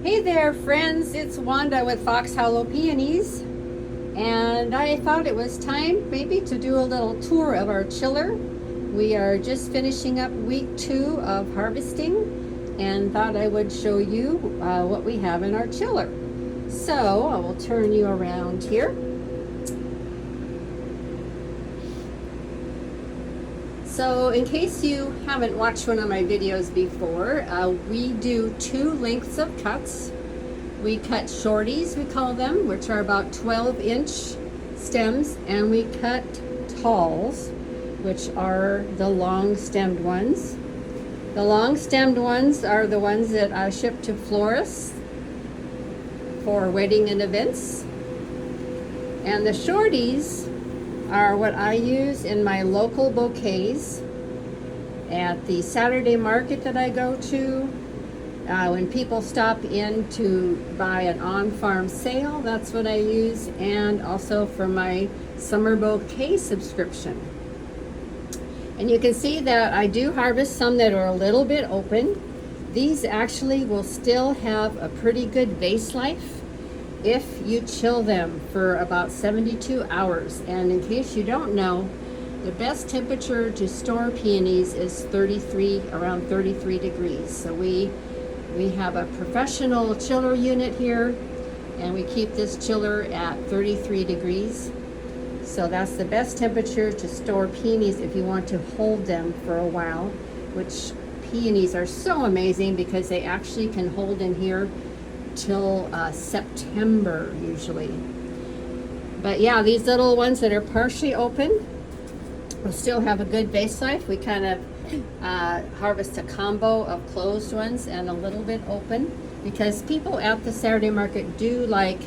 Hey there, friends. It's Wanda with Fox Hollow Peonies, and I thought it was time maybe to do a little tour of our chiller. We are just finishing up week 2 of harvesting, and thought I would show you what we have in our chiller. So I will turn you around here. So in case you haven't watched one of my videos before, we do 2 lengths of cuts. We cut shorties, we call them, which are about 12-inch stems, and we cut talls, which are the long-stemmed ones. The long-stemmed ones are the ones that I ship to florists for wedding and events. And the shorties are what I use in my local bouquets at the Saturday market that I go to. When people stop in to buy an on-farm sale, that's what I use, and also for my summer bouquet subscription. And you can see that I do harvest some that are a little bit open. These actually will still have a pretty good vase life if you chill them for about 72 hours. And in case you don't know, the best temperature to store peonies is around 33 degrees. So we have a professional chiller unit here, and we keep this chiller at 33 degrees. So that's the best temperature to store peonies if you want to hold them for a while, which peonies are so amazing because they actually can hold in here till September usually. But yeah, these little ones that are partially open will still have a good vase life. We kind of harvest a combo of closed ones and a little bit open, because people at the Saturday market do like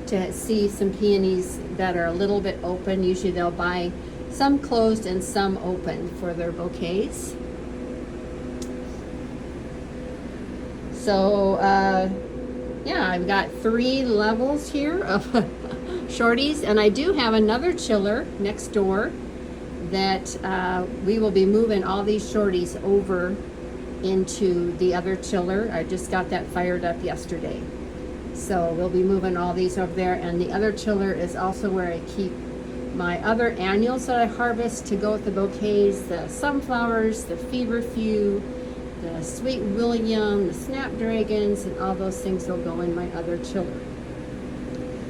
to see some peonies that are a little bit open. Usually they'll buy some closed and some open for their bouquets. So yeah, I've got 3 levels here of shorties, and I do have another chiller next door that we will be moving all these shorties over into the other chiller. I just got that fired up yesterday. So we'll be moving all these over there, and the other chiller is also where I keep my other annuals that I harvest to go with the bouquets, the sunflowers, the feverfew, the Sweet William, the snapdragons, and all those things will go in my other chiller.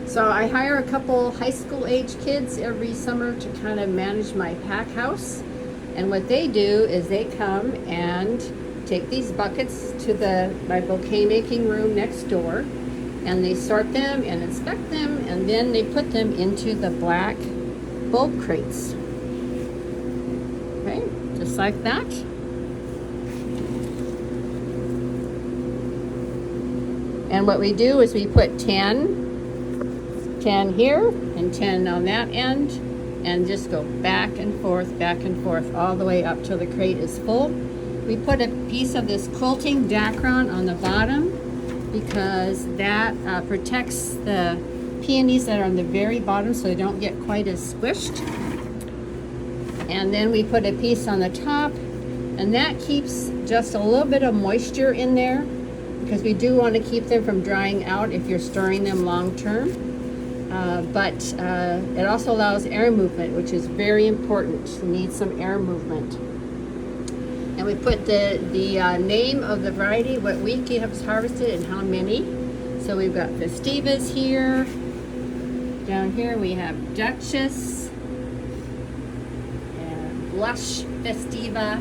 So I hire a couple high school age kids every summer to kind of manage my pack house. And what they do is they come and take these buckets to my bouquet making room next door, and they sort them and inspect them, and then they put them into the black bulb crates. Okay, just like that. And what we do is we put 10 here and 10 on that end, and just go back and forth all the way up till the crate is full. We put a piece of this quilting Dacron on the bottom because that protects the peonies that are on the very bottom so they don't get quite as squished. And then we put a piece on the top, and that keeps just a little bit of moisture in there, because we do want to keep them from drying out if you're storing them long term. But it also allows air movement, which is very important. You need some air movement. And we put the name of the variety, what week you have harvested, and how many. So we've got Festivas here. Down here we have Duchess and Blush Festiva.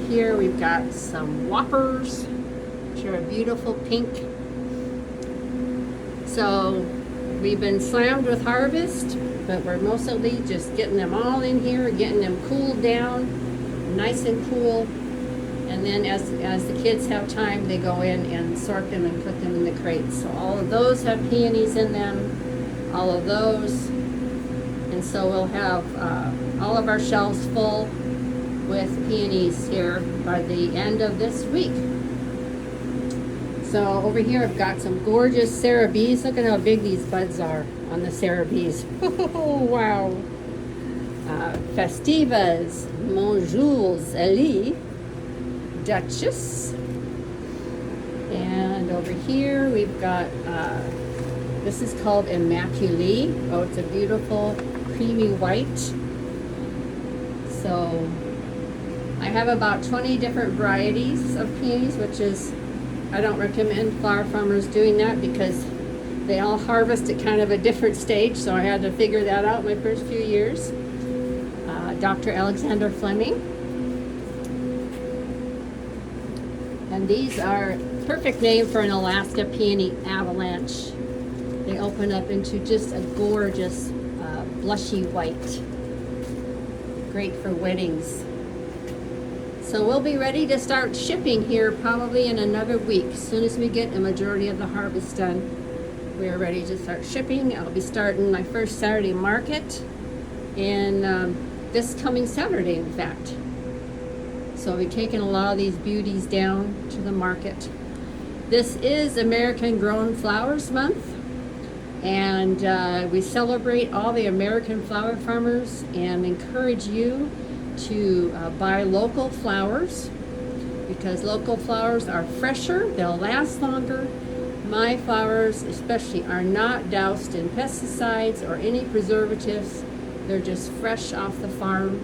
Here we've got some Whoppers, which are a beautiful pink. So we've been slammed with harvest, but we're mostly just getting them all in here, getting them cooled down, nice and cool. And then as the kids have time, they go in and sort them and put them in the crates. So all of those have peonies in them, all of those. And so we'll have all of our shelves full with peonies here by the end of this week. So over here I've got some gorgeous Cerebes. Look at how big these buds are on the Cerebes. Oh, wow. Festivas, Monjoules, Elie, Duchess. And over here we've got, this is called Immaculée. Oh, it's a beautiful creamy white. So I have about 20 different varieties of peonies, which is, I don't recommend flower farmers doing that because they all harvest at kind of a different stage, so I had to figure that out my first few years. Dr. Alexander Fleming. And these are perfect name for an Alaska peony avalanche. They open up into just a gorgeous blushy white. Great for weddings. So we'll be ready to start shipping here probably in another week. As soon as we get a majority of the harvest done, we are ready to start shipping. I'll be starting my first Saturday market in this coming Saturday, in fact. So I'll be taking a lot of these beauties down to the market. This is American Grown Flowers Month, and we celebrate all the American flower farmers and encourage you to buy local flowers, because local flowers are fresher, they'll last longer. My flowers especially are not doused in pesticides or any preservatives. They're just fresh off the farm.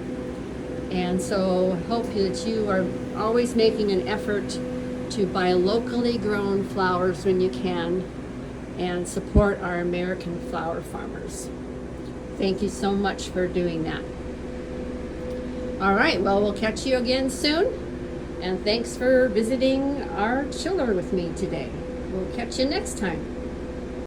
And so I hope that you are always making an effort to buy locally grown flowers when you can and support our American flower farmers. Thank you so much for doing that. All right, well, we'll catch you again soon. And thanks for visiting our chiller with me today. We'll catch you next time.